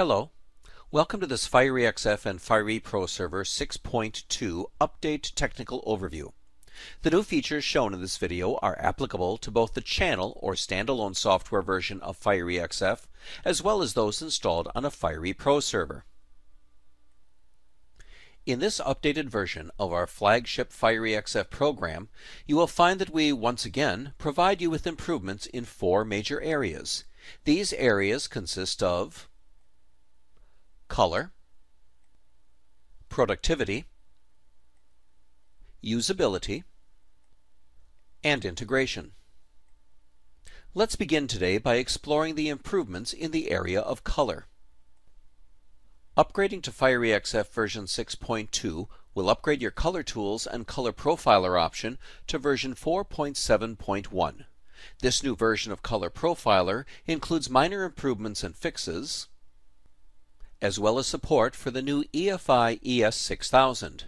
Hello, welcome to this FireXF and Fire proServer 6.2 Update Technical Overview. The new features shown in this video are applicable to both the channel or standalone software version of FireXF as well as those installed on a Fire proServer. In this updated version of our flagship FireXF program, you will find that we once again provide you with improvements in 4 major areas. These areas consist of color, productivity, usability, and integration. Let's begin today by exploring the improvements in the area of color. Upgrading to FireXF version 6.2 will upgrade your color tools and color profiler option to version 4.7.1. This new version of Color Profiler includes minor improvements and fixes, as well as support for the new EFI ES6000.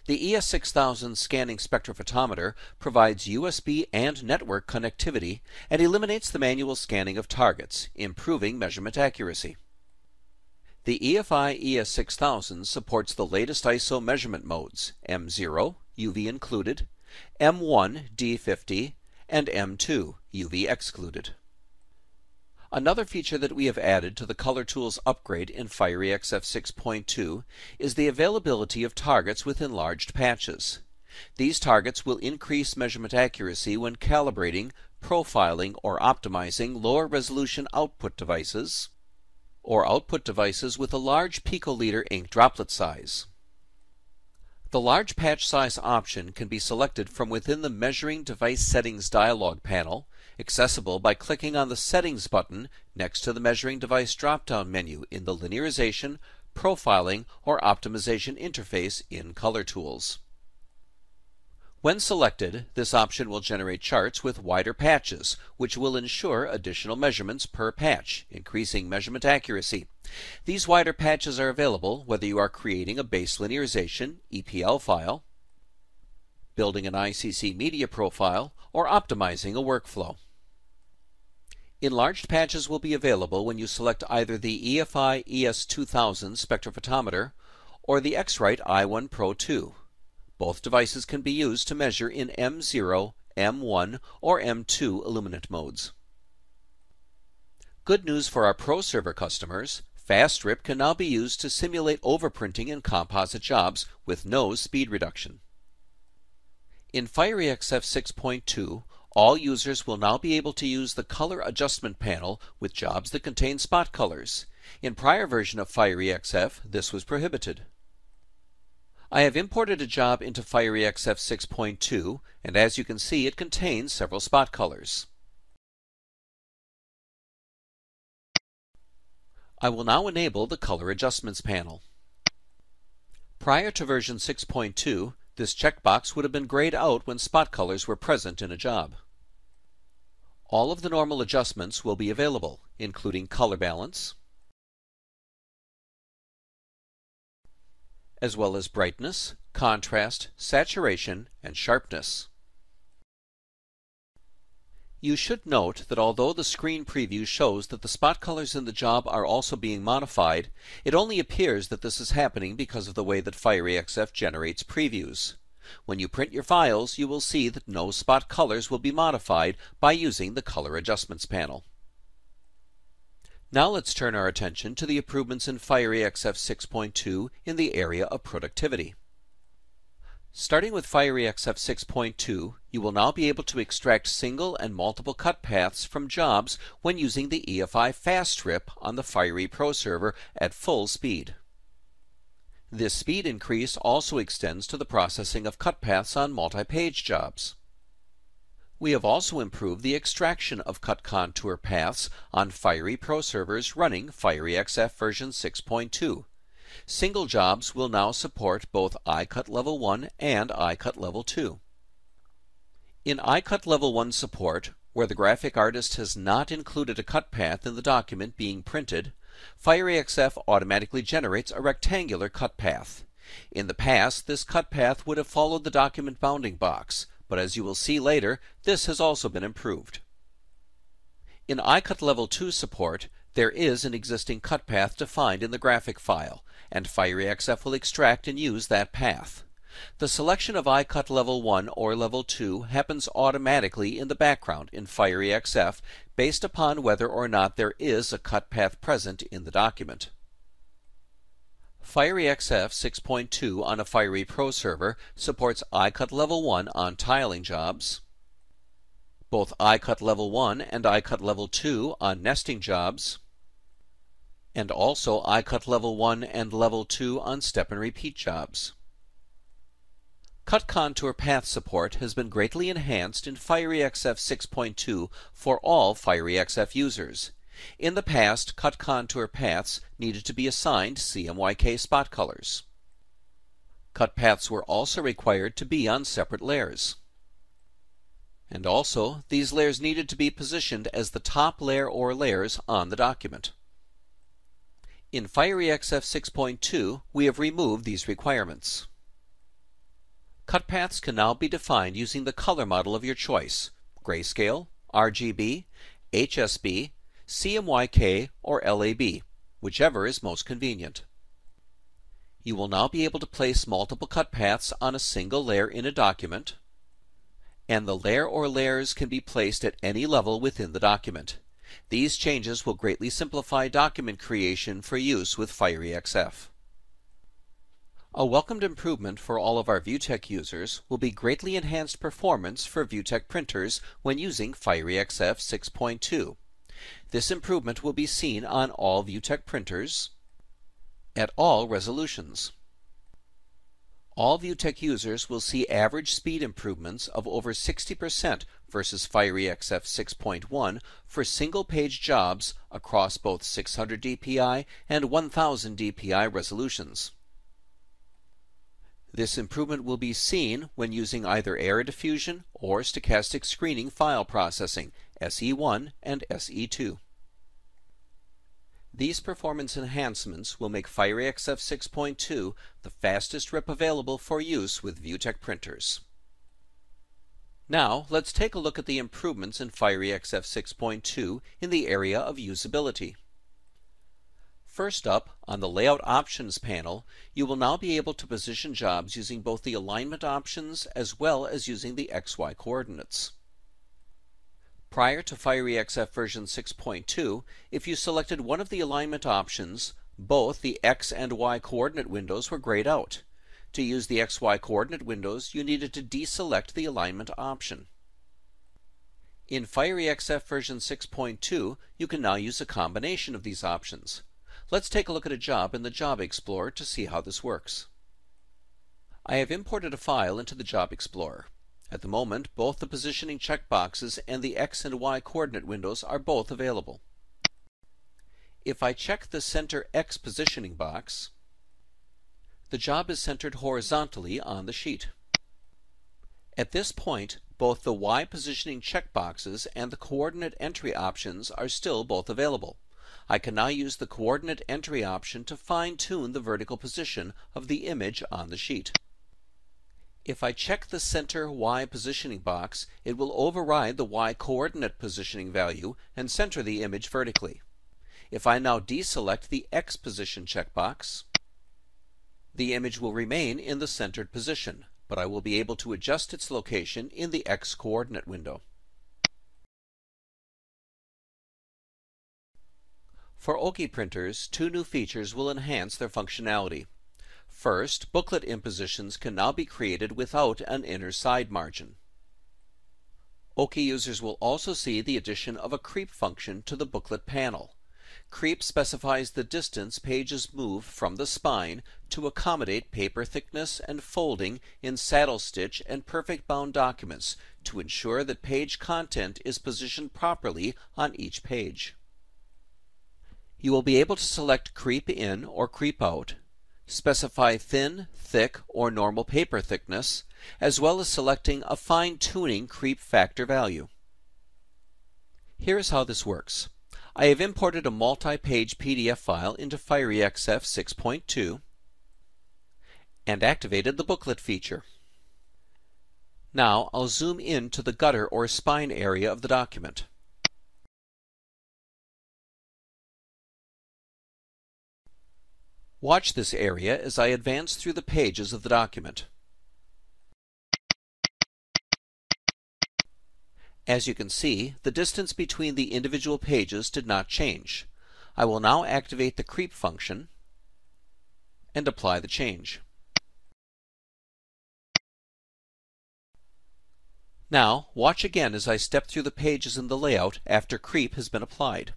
The ES6000 scanning spectrophotometer provides USB and network connectivity and eliminates the manual scanning of targets, improving measurement accuracy. The EFI ES6000 supports the latest ISO measurement modes, M0, UV included, M1, D50, and M2, UV excluded. Another feature that we have added to the Color Tools upgrade in FireXF 6.2 is the availability of targets with enlarged patches. These targets will increase measurement accuracy when calibrating, profiling, or optimizing lower resolution output devices, or output devices with a large picoliter ink droplet size. The large patch size option can be selected from within the Measuring Device Settings dialog panel, accessible by clicking on the Settings button next to the Measuring Device drop-down menu in the Linearization, Profiling, or Optimization interface in Color Tools. When selected, this option will generate charts with wider patches, which will ensure additional measurements per patch, increasing measurement accuracy. These wider patches are available whether you are creating a base linearization (EPL) file, building an ICC media profile, or optimizing a workflow. Enlarged patches will be available when you select either the EFI ES2000 spectrophotometer or the X-Rite i1 Pro 2. Both devices can be used to measure in M0, M1, or M2 illuminant modes. Good news for our proServer customers, Fast Strip can now be used to simulate overprinting in composite jobs with no speed reduction. In FireXF 6.2, all users will now be able to use the Color Adjustment panel with jobs that contain spot colors. In prior version of FireXF, this was prohibited. I have imported a job into FireXF 6.2, and as you can see, it contains several spot colors. I will now enable the Color Adjustments panel. Prior to version 6.2, this checkbox would have been grayed out when spot colors were present in a job. All of the normal adjustments will be available, including color balance, as well as brightness, contrast, saturation, and sharpness. You should note that although the screen preview shows that the spot colors in the job are also being modified, it only appears that this is happening because of the way that FireXF generates previews. When you print your files, you will see that no spot colors will be modified by using the Color Adjustments panel. Now let's turn our attention to the improvements in FireXF 6.2 in the area of productivity. Starting with FireXF 6.2, you will now be able to extract single and multiple cut paths from jobs when using the EFI Fast Strip on the Fire proServer at full speed. This speed increase also extends to the processing of cut paths on multi-page jobs. We have also improved the extraction of cut contour paths on Fire proServers running FireXF version 6.2. Single jobs will now support both iCut Level 1 and iCut Level 2. In iCut Level 1 support, where the graphic artist has not included a cut path in the document being printed, FireXF automatically generates a rectangular cut path. In the past, this cut path would have followed the document bounding box, but as you will see later, this has also been improved. In iCut Level 2 support, There is an existing cut path defined in the graphic file, and FireEXF will extract and use that path. The selection of iCut Level 1 or Level 2 happens automatically in the background in FireEXF based upon whether or not there is a cut path present in the document. FireEXF 6.2 on a Fire proServer supports iCut Level 1 on tiling jobs, both iCut Level 1 and iCut Level 2 on nesting jobs, and also iCut Level 1 and Level 2 on step and repeat jobs. Cut contour path support has been greatly enhanced in FireEXF 6.2 for all FireEXF users. In the past, cut contour paths needed to be assigned CMYK spot colors. Cut paths were also required to be on separate layers. And also, these layers needed to be positioned as the top layer or layers on the document. In FireEXF 6.2, we have removed these requirements. Cut paths can now be defined using the color model of your choice: grayscale, RGB, HSB, CMYK, or LAB, whichever is most convenient. You will now be able to place multiple cut paths on a single layer in a document, and the layer or layers can be placed at any level within the document. These changes will greatly simplify document creation for use with FireEXF. A welcomed improvement for all of our ViewTech users will be greatly enhanced performance for ViewTech printers when using FireEXF 6.2. This improvement will be seen on all ViewTech printers at all resolutions. All ViewTech users will see average speed improvements of over 60% versus FireEXF 6.1 for single-page jobs across both 600 dpi and 1000 dpi resolutions. This improvement will be seen when using either Era Diffusion or Stochastic Screening File Processing, SE1 and SE2. These performance enhancements will make FireEXF 6.2 the fastest rip available for use with ViewTech printers. Now, let's take a look at the improvements in FireEXF 6.2 in the area of usability. First up, on the Layout Options panel, you will now be able to position jobs using both the alignment options as well as using the XY coordinates. Prior to FireEXF version 6.2, if you selected one of the alignment options, both the X and Y coordinate windows were grayed out. To use the XY coordinate windows, you needed to deselect the alignment option. In FireEXF version 6.2, you can now use a combination of these options. Let's take a look at a job in the Job Explorer to see how this works. I have imported a file into the Job Explorer. At the moment, both the positioning checkboxes and the X and Y coordinate windows are both available. If I check the Center X positioning box, the job is centered horizontally on the sheet. At this point, both the Y positioning checkboxes and the coordinate entry options are still both available. I can now use the coordinate entry option to fine-tune the vertical position of the image on the sheet. If I check the Center Y positioning box, it will override the Y coordinate positioning value and center the image vertically. If I now deselect the X position checkbox, the image will remain in the centered position, but I will be able to adjust its location in the X coordinate window. For Oki printers, two new features will enhance their functionality. First, booklet impositions can now be created without an inner side margin. Oki users will also see the addition of a creep function to the booklet panel. Creep specifies the distance pages move from the spine to accommodate paper thickness and folding in saddle stitch and perfect bound documents to ensure that page content is positioned properly on each page. You will be able to select creep in or creep out, specify thin, thick, or normal paper thickness, as well as selecting a fine-tuning creep factor value. Here is how this works. I have imported a multi-page PDF file into FireEXF 6.2 and activated the booklet feature. Now I'll zoom in to the gutter or spine area of the document. Watch this area as I advance through the pages of the document. As you can see, the distance between the individual pages did not change. I will now activate the creep function and apply the change. Now, watch again as I step through the pages in the layout after creep has been applied.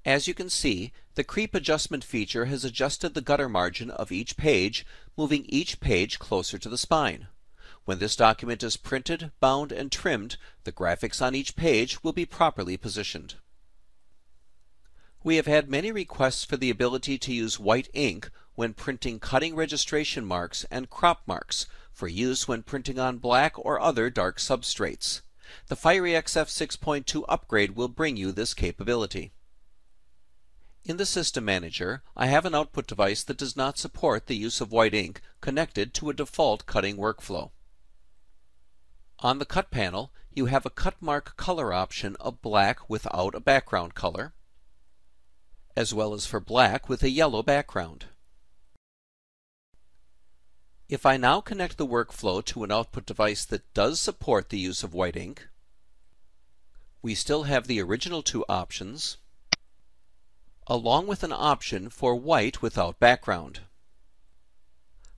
As you can see, the creep adjustment feature has adjusted the gutter margin of each page, moving each page closer to the spine. When this document is printed, bound, and trimmed, the graphics on each page will be properly positioned. We have had many requests for the ability to use white ink when printing cutting registration marks and crop marks for use when printing on black or other dark substrates. The FireXF 6.2 upgrade will bring you this capability. In the System Manager, I have an output device that does not support the use of white ink connected to a default cutting workflow. On the Cut panel, you have a cut mark color option of black without a background color, as well as for black with a yellow background. If I now connect the workflow to an output device that does support the use of white ink, we still have the original two options, along with an option for white without background.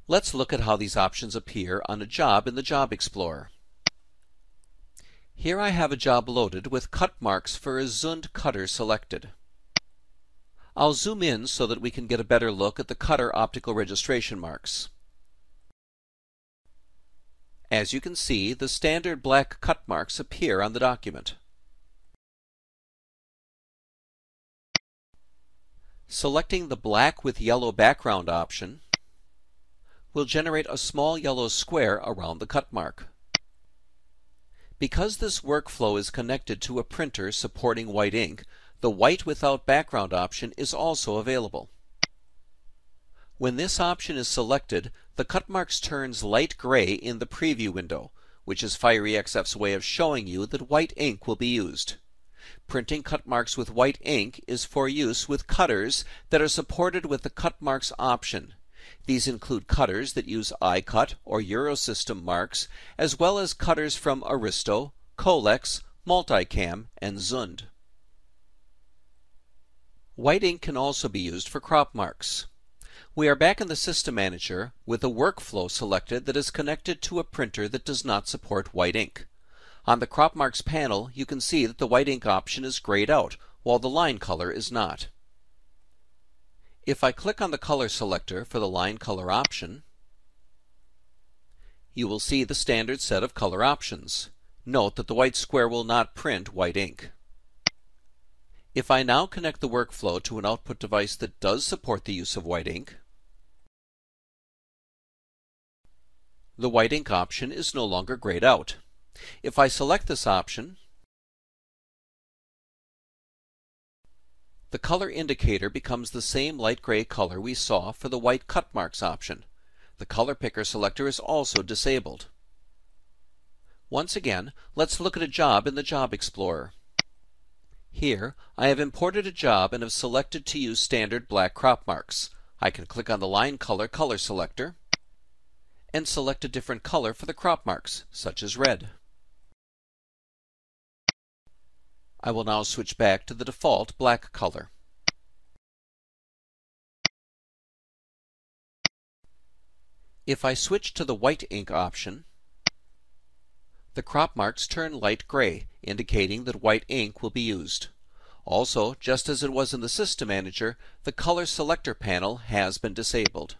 Let's look at how these options appear on a job in the Job Explorer. Here I have a job loaded with cut marks for a Zund cutter selected. I'll zoom in so that we can get a better look at the cutter optical registration marks. As you can see, the standard black cut marks appear on the document. Selecting the black with yellow background option will generate a small yellow square around the cut mark. Because this workflow is connected to a printer supporting white ink, the white without background option is also available. When this option is selected, the cut marks turns light gray in the preview window, which is FireXF's way of showing you that white ink will be used. Printing cut marks with white ink is for use with cutters that are supported with the cut marks option. These include cutters that use iCut or Eurosystem marks, as well as cutters from Aristo, Colex, Multicam, and Zund. White ink can also be used for crop marks. We are back in the System Manager with a workflow selected that is connected to a printer that does not support white ink. On the crop marks panel, you can see that the white ink option is grayed out, while the line color is not. If I click on the color selector for the line color option, you will see the standard set of color options. Note that the white square will not print white ink. If I now connect the workflow to an output device that does support the use of white ink, the white ink option is no longer grayed out. If I select this option, the color indicator becomes the same light gray color we saw for the white cut marks option. The color picker selector is also disabled. Once again, let's look at a job in the Job Explorer. Here, I have imported a job and have selected to use standard black crop marks. I can click on the line color selector and select a different color for the crop marks, such as red. I will now switch back to the default black color. If I switch to the white ink option, the crop marks turn light gray, indicating that white ink will be used. Also, just as it was in the System Manager, the color selector panel has been disabled.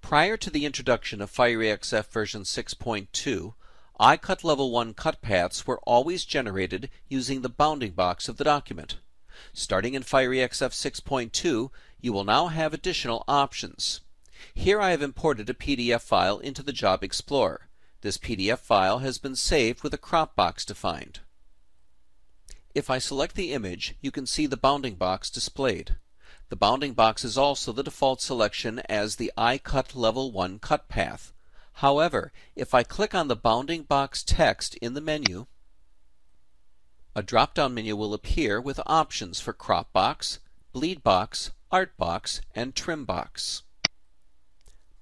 Prior to the introduction of FireXF version 6.2, iCut Level 1 cut paths were always generated using the bounding box of the document. Starting in FireXF 6.2, you will now have additional options. Here I have imported a PDF file into the Job Explorer. This PDF file has been saved with a crop box defined. If I select the image, you can see the bounding box displayed. The bounding box is also the default selection as the iCut Level 1 cut path. However, if I click on the bounding box text in the menu, a drop-down menu will appear with options for crop box, bleed box, art box, and trim box.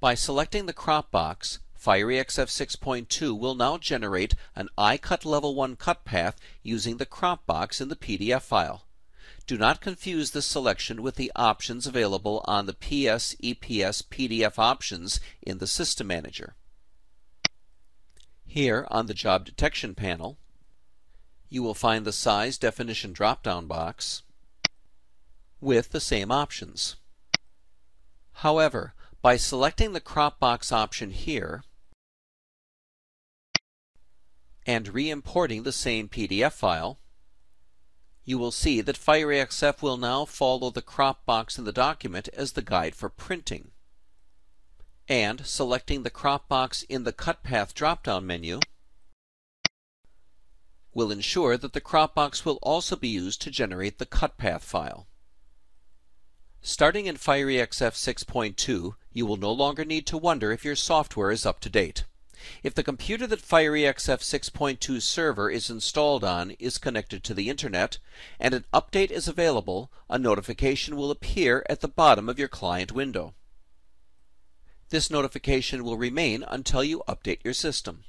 By selecting the crop box, FireEXF 6.2 will now generate an iCut Level 1 cut path using the crop box in the PDF file. Do not confuse this selection with the options available on the PS/EPS PDF options in the System Manager. Here on the Job Detection panel, you will find the Size Definition drop-down box with the same options. However, by selecting the crop box option here and re-importing the same PDF file, you will see that FireEXF will now follow the crop box in the document as the guide for printing. And selecting the crop box in the Cut Path drop-down menu will ensure that the crop box will also be used to generate the cut path file. Starting in FireEXF 6.2, you will no longer need to wonder if your software is up to date. If the computer that FireEXF 6.2 server is installed on is connected to the Internet and an update is available, a notification will appear at the bottom of your client window. This notification will remain until you update your system.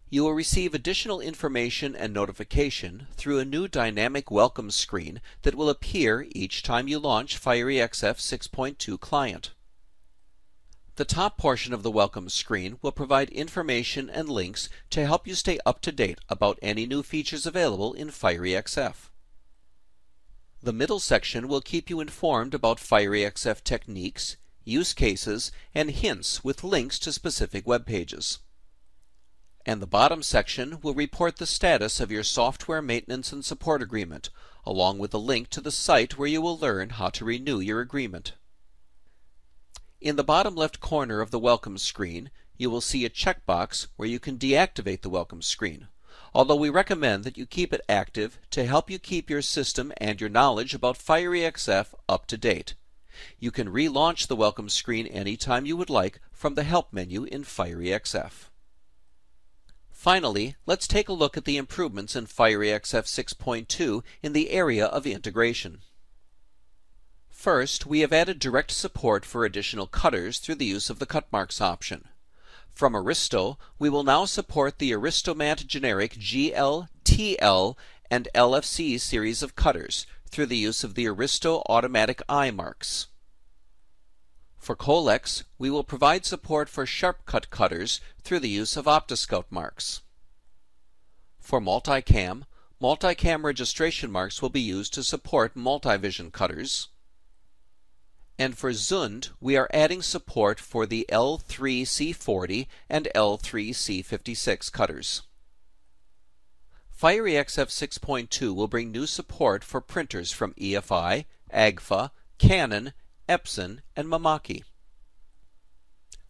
You will receive additional information and notification through a new dynamic welcome screen that will appear each time you launch FireEXF 6.2 client. The top portion of the welcome screen will provide information and links to help you stay up to date about any new features available in FireEXF. The middle section will keep you informed about FireEXF techniques, use cases, and hints with links to specific web pages. And the bottom section will report the status of your software maintenance and support agreement, along with a link to the site where you will learn how to renew your agreement. In the bottom left corner of the welcome screen, you will see a checkbox where you can deactivate the welcome screen, although we recommend that you keep it active to help you keep your system and your knowledge about FireEXF up to date. You can relaunch the welcome screen anytime you would like from the Help menu in FireEXF. Finally, let's take a look at the improvements in FireEXF 6.2 in the area of integration. First, we have added direct support for additional cutters through the use of the Cut Marks option. From Aristo, we will now support the Aristomat generic GL, TL, and LFC series of cutters through the use of the Aristo automatic eye marks. For Colex, we will provide support for sharp cut cutters through the use of OptiScout marks. For Multicam, Multicam registration marks will be used to support multivision cutters. And for Zund, we are adding support for the L3C40 and L3C56 cutters. FireEXF 6.2 will bring new support for printers from EFI, Agfa, Canon, Epson, and Mimaki.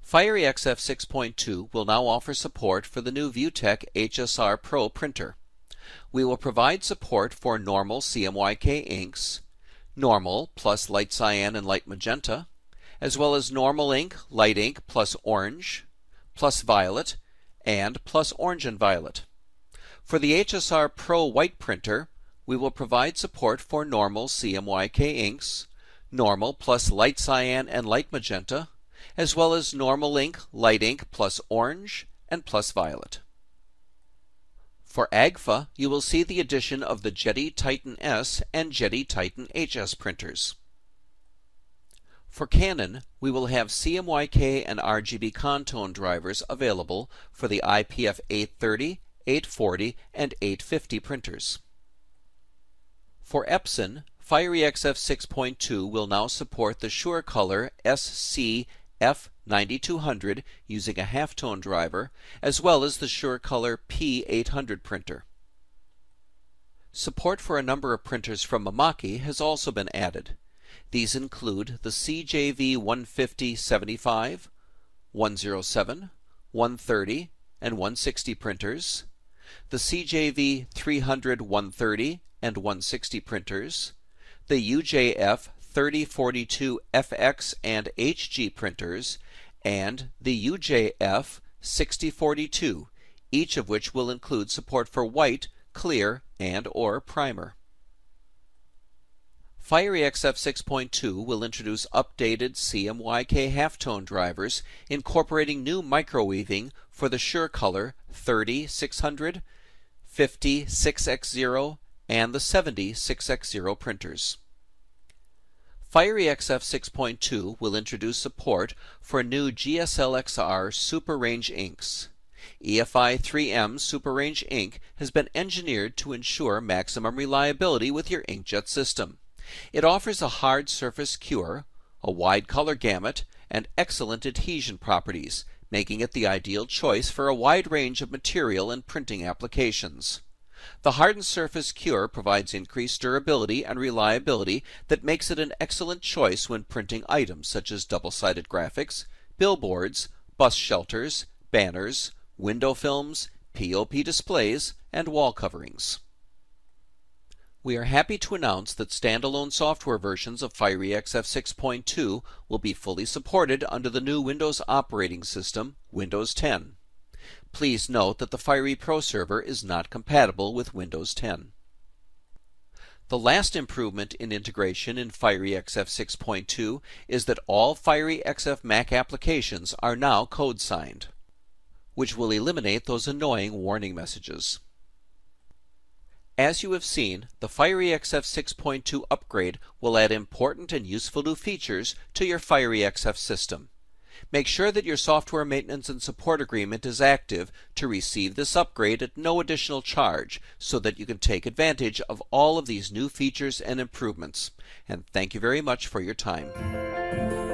FireEXF 6.2 will now offer support for the new ViewTech HSR Pro printer. We will provide support for normal CMYK inks, normal plus light cyan and light magenta, as well as normal ink, light ink plus orange, plus violet, and plus orange and violet. For the HSR Pro white printer, we will provide support for normal CMYK inks, normal plus light cyan and light magenta, as well as normal ink, light ink plus orange, and plus violet. For Agfa, you will see the addition of the Jetty Titan S and Jetty Titan HS printers. For Canon, we will have CMYK and RGB Contone drivers available for the IPF 830, 840, and 850 printers. For Epson, FireEXF 6.2 will now support the SureColor SC-F9200 using a halftone driver, as well as the SureColor P800 printer. Support for a number of printers from Mimaki has also been added. These include the CJV 150-75, 107, 130, and 160 printers, the CJV 300-130 and 160 printers, the UJF 3042 FX and HG printers, and the UJF 6042, each of which will include support for white, clear, and/or primer. Fiery XF 6.2 will introduce updated CMYK halftone drivers incorporating new microweaving for the SureColor 30-600, 50-6X0, and the 70-6X0 printers. Fiery XF 6.2 will introduce support for new GSLXr Super Range inks. EFI 3M Super Range ink has been engineered to ensure maximum reliability with your inkjet system. It offers a hard surface cure, a wide color gamut, and excellent adhesion properties, making it the ideal choice for a wide range of material and printing applications. The hardened surface cure provides increased durability and reliability that makes it an excellent choice when printing items such as double-sided graphics, billboards, bus shelters, banners, window films, POP displays, and wall coverings. We are happy to announce that standalone software versions of Fiery XF 6.2 will be fully supported under the new Windows operating system, Windows 10. Please note that the Fiery proServer is not compatible with Windows 10. The last improvement in integration in Fiery XF 6.2 is that all Fiery XF Mac applications are now code signed, which will eliminate those annoying warning messages. As you have seen, the Fiery XF 6.2 upgrade will add important and useful new features to your Fiery XF system. Make sure that your software maintenance and support agreement is active to receive this upgrade at no additional charge so that you can take advantage of all of these new features and improvements. And thank you very much for your time.